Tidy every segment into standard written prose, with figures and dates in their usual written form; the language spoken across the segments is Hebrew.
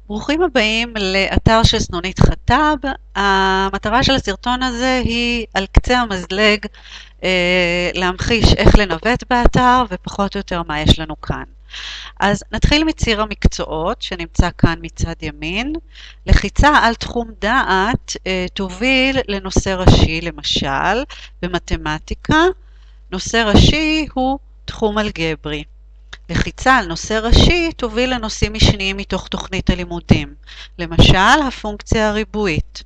ברוכים הבאים לאתר של סנונית חטב. המטרה של הסרטון הזה היא על קצה המזלג להמחיש איך לנווט באתר ופחות או יותר מה יש לנו כאן. אז נתחיל מציר המקצועות שנמצא כאן מצד ימין. לחיצה על תחום דעת תוביל לנושא ראשי, למשל במתמטיקה נושא ראשי הוא תחום אלגברי. לחיצה על נושא ראשי תוביל לנושאים משניים מתוך תוכנית הלימודים, למשל הפונקציה הריבועית.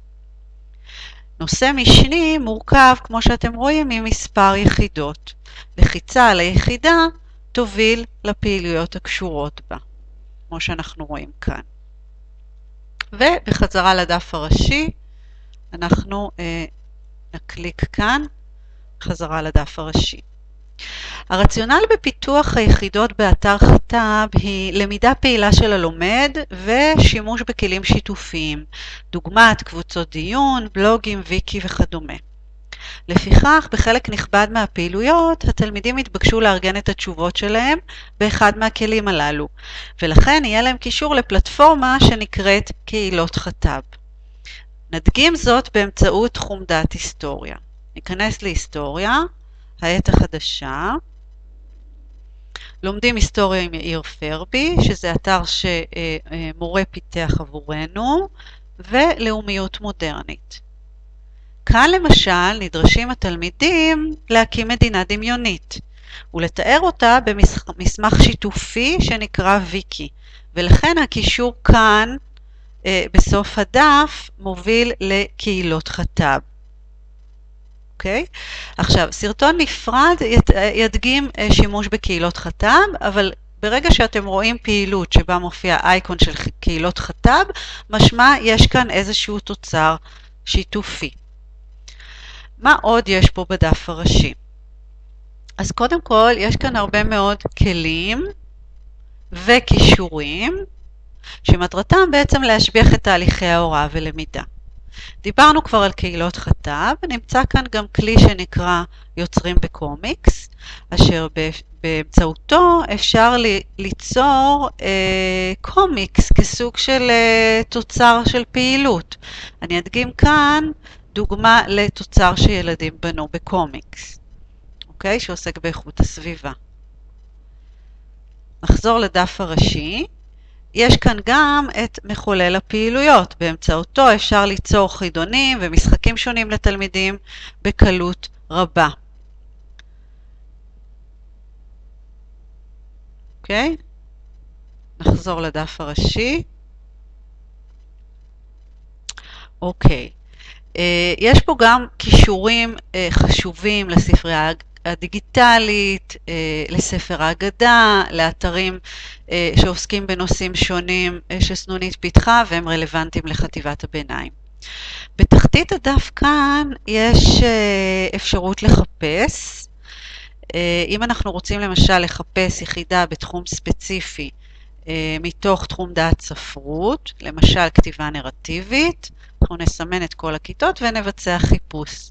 נושא משני מורכב, כמו שאתם רואים, ממספר יחידות. לחיצה על היחידה תוביל לפעילויות הקשורות בה, כמו שאנחנו רואים כאן. ובחזרה לדף הראשי, אנחנו נקליק כאן, חזרה לדף הראשי. הרציונל בפיתוח היחידות באתר חטב היא למידה פעילה של הלומד ושימוש בכלים שיתופיים, דוגמת קבוצות דיון, בלוגים, ויקי וכדומה. לפיכך, בחלק נכבד מהפעילויות, התלמידים התבקשו לארגן את התשובות שלהם באחד מהכלים הללו, ולכן יהיה להם קישור לפלטפורמה שנקראת קהילות חטב. נדגים זאת באמצעות תחום דעת היסטוריה. ניכנס להיסטוריה, העת החדשה, לומדים היסטוריה עם יאיר פרבי, שזה אתר שמורה פיתח עבורנו, ולאומיות מודרנית. כאן למשל נדרשים התלמידים להקים מדינה דמיונית, ולתאר אותה במסמך שיתופי שנקרא ויקי, ולכן הקישור כאן בסוף הדף מוביל לקהילות חטב. אוקיי? עכשיו, סרטון נפרד ידגים שימוש בקהילות חטב, אבל ברגע שאתם רואים פעילות שבה מופיע אייקון של קהילות חטב, משמע יש כאן איזשהו תוצר שיתופי. מה עוד יש פה בדף הראשי? אז קודם כל, יש כאן הרבה מאוד כלים וקישורים, שמטרתם בעצם להשביח את תהליכי ההוראה ולמידה. דיברנו כבר על קהילות חטב, ונמצא כאן גם כלי שנקרא יוצרים בקומיקס, אשר באמצעותו אפשר ליצור קומיקס כסוג של תוצר של פעילות. אני אדגים כאן דוגמה לתוצר שילדים בנו בקומיקס, אוקיי? שעוסק באיכות הסביבה. נחזור לדף הראשי. יש כאן גם את מחולל הפעילויות, באמצעותו אפשר ליצור חידונים ומשחקים שונים לתלמידים בקלות רבה. אוקיי? נחזור לדף הראשי. אוקיי. יש פה גם קישורים חשובים לספרייה הדיגיטלית, לספר האגדה, לאתרים שעוסקים בנושאים שונים שסנונית פיתחה והם רלוונטיים לחטיבת הביניים. בתחתית הדף כאן יש אפשרות לחפש. אם אנחנו רוצים למשל לחפש יחידה בתחום ספציפי מתוך תחום דעת ספרות, למשל כתיבה נרטיבית, אנחנו נסמן את כל הכיתות ונבצע חיפוש.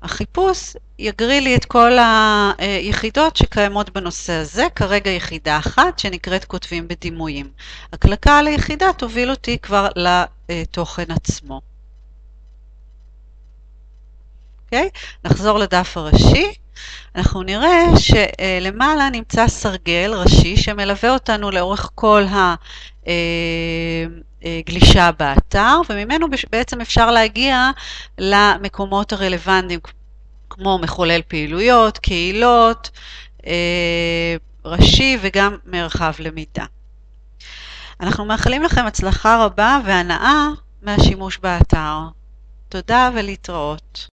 החיפוש יגריל לי את כל היחידות שקיימות בנושא הזה, כרגע יחידה אחת שנקראת כותבים בדימויים. הקלקה על היחידה תוביל אותי כבר לתוכן עצמו. אוקיי? נחזור לדף הראשי. אנחנו נראה שלמעלה נמצא סרגל ראשי שמלווה אותנו לאורך כל הגלישה באתר, וממנו בעצם אפשר להגיע למקומות הרלוונטיים, כמו מחולל פעילויות, קהילות, ראשי וגם מרחב למידה. אנחנו מאחלים לכם הצלחה רבה והנאה מהשימוש באתר. תודה ולהתראות.